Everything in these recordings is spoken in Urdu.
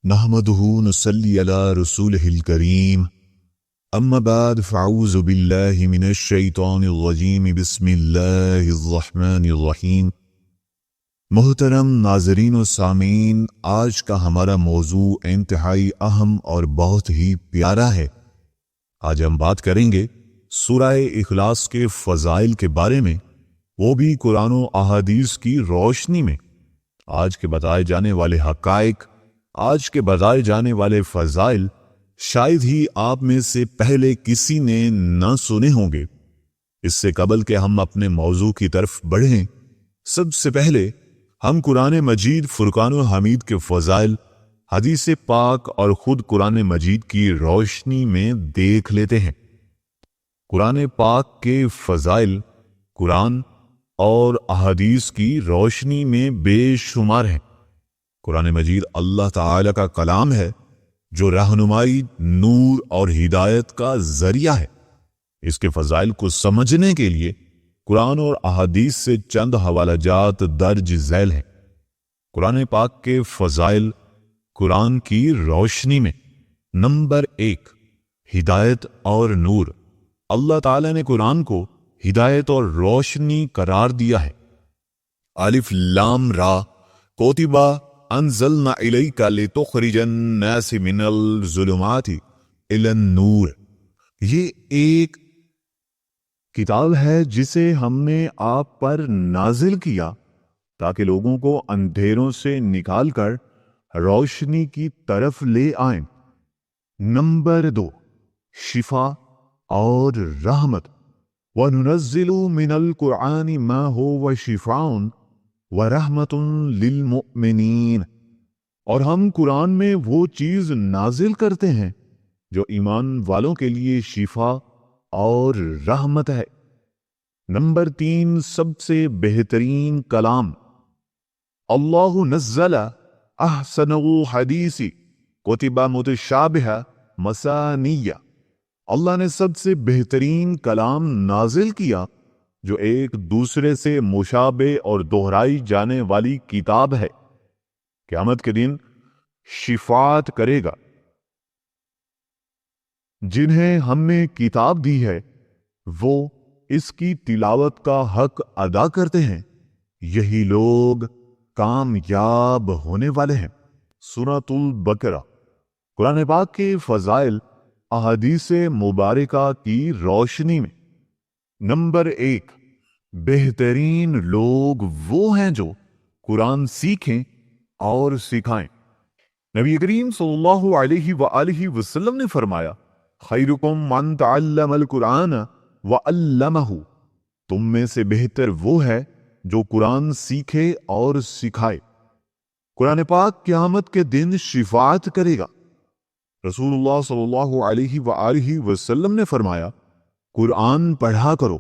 نحمده نصلي على رسوله الكريم اما بعد فاعوذ بالله من الشیطان الرجیم بسم اللہ الرحمن الرحیم۔ محترم ناظرین و سامعین، آج کا ہمارا موضوع انتہائی اہم اور بہت ہی پیارا ہے۔ آج ہم بات کریں گے سورہ اخلاص کے فضائل کے بارے میں، وہ بھی قرآن و احادیث کی روشنی میں۔ آج کے بتائے جانے والے حقائق، آج کے بتائے جانے والے فضائل شاید ہی آپ میں سے پہلے کسی نے نہ سنے ہوں گے۔ اس سے قبل کہ ہم اپنے موضوع کی طرف بڑھیں، سب سے پہلے ہم قرآن مجید فرقان و حمید کے فضائل حدیث پاک اور خود قرآن مجید کی روشنی میں دیکھ لیتے ہیں۔ قرآن پاک کے فضائل قرآن اور احادیث کی روشنی میں بے شمار ہیں۔ قرآن مجید اللہ تعالی کا کلام ہے جو رہنمائی، نور اور ہدایت کا ذریعہ ہے۔ اس کے فضائل کو سمجھنے کے لیے قرآن اور احادیث سے چند حوالہ جات درج ذیل ہیں۔ قرآن پاک کے فضائل قرآن کی روشنی میں۔ نمبر 1، ہدایت اور نور۔ اللہ تعالی نے قرآن کو ہدایت اور روشنی قرار دیا ہے۔ الف لام را کوتبہ انزلنا الیک لتخرج الناس من الظلمات الی النور۔ یہ ایک کتاب ہے جسے ہم نے آپ پر نازل کیا تاکہ لوگوں کو اندھیروں سے نکال کر روشنی کی طرف لے آئیں۔ نمبر 2، شفا اور رحمت۔ وَنُنَزِّلُ مِنَ الْقُرْآنِ مَا هُوَ شِفَاءٌ وَرَحْمَةٌ لِلْمُؤْمِنِينَ۔ اور ہم قرآن میں وہ چیز نازل کرتے ہیں جو ایمان والوں کے لیے شفا اور رحمت ہے۔ نمبر 3، سب سے بہترین کلام۔ اللہ نزل احسن الحدیث کتب متشابہ مثانیہ۔ اللہ نے سب سے بہترین کلام نازل کیا جو ایک دوسرے سے مشابہ اور دہرائی جانے والی کتاب ہے۔ قیامت کے دن شفاعت کرے گا۔ جنہیں ہم نے کتاب دی ہے وہ اس کی تلاوت کا حق ادا کرتے ہیں، یہی لوگ کامیاب ہونے والے ہیں۔ سورۃ البقرہ۔ قرآن پاک کے فضائل احادیث مبارکہ کی روشنی میں۔ نمبر 1، بہترین لوگ وہ ہیں جو قرآن سیکھیں اور سکھائیں۔ نبی کریم صلی اللہ علیہ وآلہ وسلم نے فرمایا، خیرکم من تعلم القرآن وعلمہ۔ تم میں سے بہتر وہ ہے جو قرآن سیکھے اور سکھائے۔ قرآن پاک قیامت کے دن شفاعت کرے گا۔ رسول اللہ صلی اللہ علیہ وآلہ وسلم نے فرمایا، قرآن پڑھا کرو،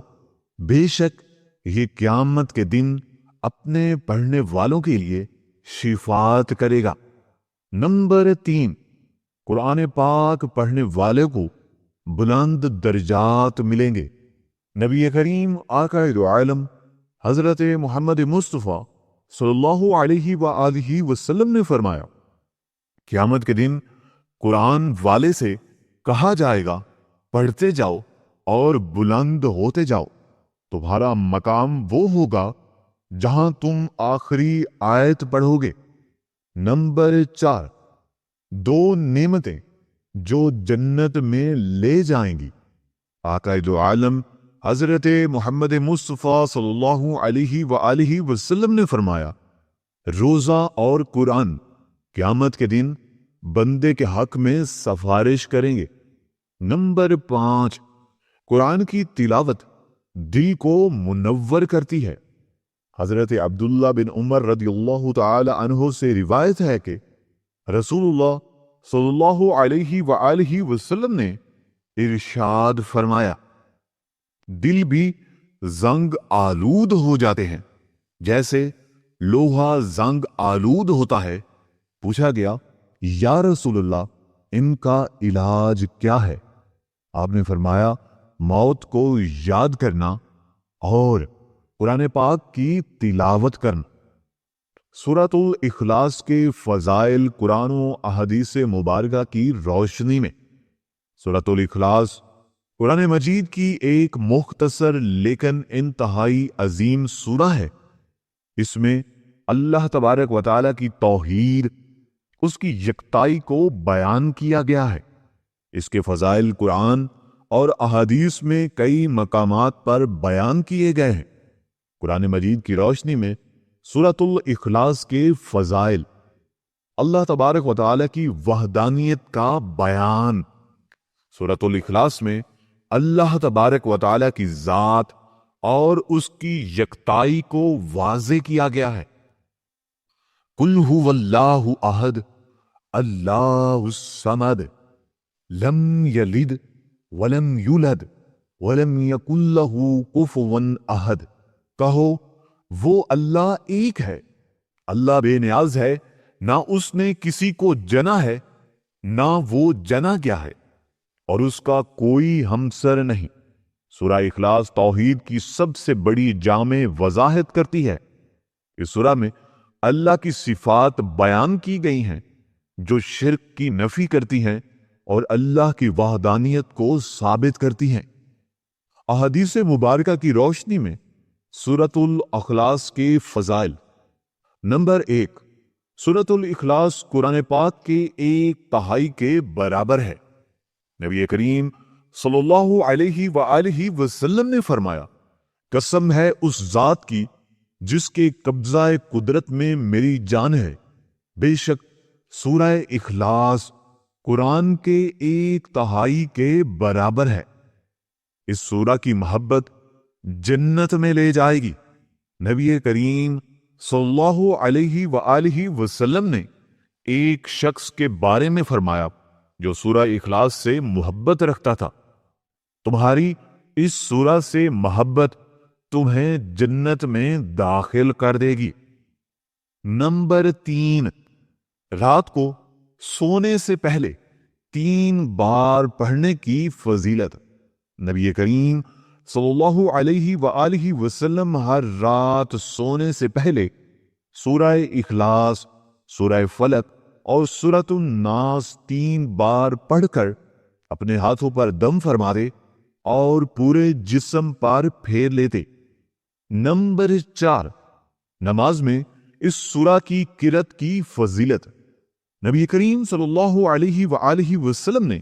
بے شک یہ قیامت کے دن اپنے پڑھنے والوں کے لیے شفاعت کرے گا۔ نمبر 3، قرآن پاک پڑھنے والے کو بلند درجات ملیں گے۔ نبی کریم آقا دو عالم حضرت محمد مصطفیٰ صلی اللہ علیہ وآلہ وسلم نے فرمایا، قیامت کے دن قرآن والے سے کہا جائے گا، پڑھتے جاؤ اور بلند ہوتے جاؤ، تمہارا مقام وہ ہوگا جہاں تم آخری آیت پڑھو گے۔ نمبر 4، 2 نعمتیں جو جنت میں لے جائیں گی۔ آقا دو عالم حضرت محمد مصطفیٰ صلی اللہ علیہ وآلہ وسلم نے فرمایا، روزہ اور قرآن قیامت کے دن بندے کے حق میں سفارش کریں گے۔ نمبر 5، قرآن کی تلاوت دل کو منور کرتی ہے۔ حضرت عبداللہ بن عمر رضی اللہ تعالی عنہ سے روایت ہے کہ رسول اللہ صلی اللہ علیہ وآلہ وسلم نے ارشاد فرمایا، دل بھی زنگ آلود ہو جاتے ہیں جیسے لوہا زنگ آلود ہوتا ہے۔ پوچھا گیا، یا رسول اللہ، ان کا علاج کیا ہے؟ آپ نے فرمایا، موت کو یاد کرنا اور قرآن پاک کی تلاوت کرنا۔ سورۃ الاخلاص کے فضائل قرآن و احادیث مبارکہ کی روشنی میں۔ سورۃ الاخلاص قرآن مجید کی ایک مختصر لیکن انتہائی عظیم سورہ ہے۔ اس میں اللہ تبارک و تعالیٰ کی توحید، اس کی یکتائی کو بیان کیا گیا ہے۔ اس کے فضائل قرآن اور احادیث میں کئی مقامات پر بیان کیے گئے ہیں۔ قرآن مجید کی روشنی میں سورۃ الاخلاص کے فضائل، اللہ تبارک و تعالیٰ کی وحدانیت کا بیان۔ سورۃ الاخلاص میں اللہ تبارک و تعالیٰ کی ذات اور اس کی یکتائی کو واضح کیا گیا ہے۔ قل هو اللہ احد اللہ الصمد لم یلد ولم یولد ولم یکن لہ کفوا احد۔ کہو وہ اللہ ایک ہے، اللہ بے نیاز ہے، نہ اس نے کسی کو جنا ہے نہ وہ جنا گیا ہے، اور اس کا کوئی ہمسر نہیں۔ سورہ اخلاص توحید کی سب سے بڑی جامع وضاحت کرتی ہے۔ اس سورہ میں اللہ کی صفات بیان کی گئی ہیں جو شرک کی نفی کرتی ہیں اور اللہ کی وحدانیت کو ثابت کرتی ہیں۔ احادیث مبارکہ کی روشنی میں سورۃ الاخلاص کے فضائل۔ نمبر 1، سورۃ الاخلاص قرآن پاک کے 1/3 کے برابر ہے۔ نبی کریم صلی اللہ علیہ وآلہ وسلم نے فرمایا، قسم ہے اس ذات کی جس کے قبضہ قدرت میں میری جان ہے، بے شک سورہ اخلاص قرآن کے 1/3 کے برابر ہے۔ اس سورہ کی محبت جنت میں لے جائے گی۔ نبی کریم صلی اللہ علیہ وآلہ وسلم نے ایک شخص کے بارے میں فرمایا جو سورہ اخلاص سے محبت رکھتا تھا، تمہاری اس سورہ سے محبت تمہیں جنت میں داخل کر دے گی۔ نمبر 3، رات کو سونے سے پہلے 3 بار پڑھنے کی فضیلت۔ نبی کریم صلی اللہ علیہ وآلہ وسلم ہر رات سونے سے پہلے سورہ اخلاص، سورہ فلق اور سورۃ الناس 3 بار پڑھ کر اپنے ہاتھوں پر دم فرماتے اور پورے جسم پر پھیر لیتے۔ نمبر 4، نماز میں اس سورہ کی قرأت کی فضیلت۔ نبی کریم صلی اللہ علیہ وآلہ وسلم نے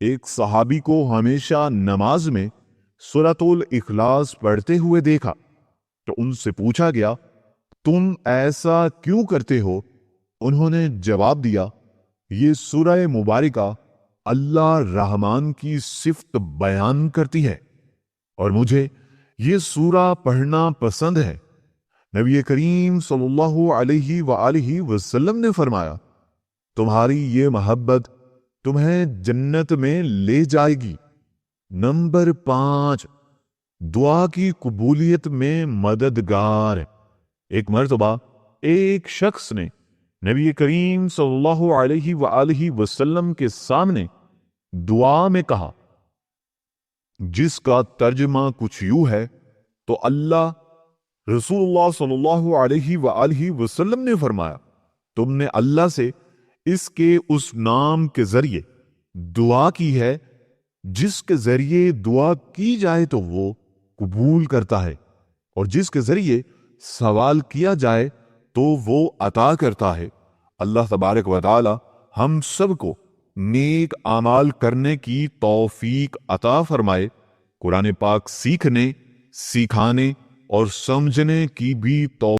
ایک صحابی کو ہمیشہ نماز میں سورۃ الاخلاص پڑھتے ہوئے دیکھا تو ان سے پوچھا گیا، تم ایسا کیوں کرتے ہو؟ انہوں نے جواب دیا، یہ سورہ مبارکہ اللہ رحمان کی صفت بیان کرتی ہے اور مجھے یہ سورہ پڑھنا پسند ہے۔ نبی کریم صلی اللہ علیہ وآلہ وسلم نے فرمایا، تمہاری یہ محبت تمہیں جنت میں لے جائے گی۔ نمبر 5، دعا کی قبولیت میں مددگار۔ ایک مرتبہ ایک شخص نے نبی کریم صلی اللہ علیہ وآلہ وسلم کے سامنے دعا میں کہا، جس کا ترجمہ کچھ یوں ہے، تو رسول اللہ صلی اللہ علیہ وآلہ وسلم نے فرمایا، تم نے اللہ سے اس کے اس نام کے ذریعے دعا کی ہے جس کے ذریعے دعا کی جائے تو وہ قبول کرتا ہے، اور جس کے ذریعے سوال کیا جائے تو وہ عطا کرتا ہے۔ اللہ تبارک و تعالی ہم سب کو نیک اعمال کرنے کی توفیق عطا فرمائے، قرآن پاک سیکھنے، سکھانے اور سمجھنے کی بھی توفیق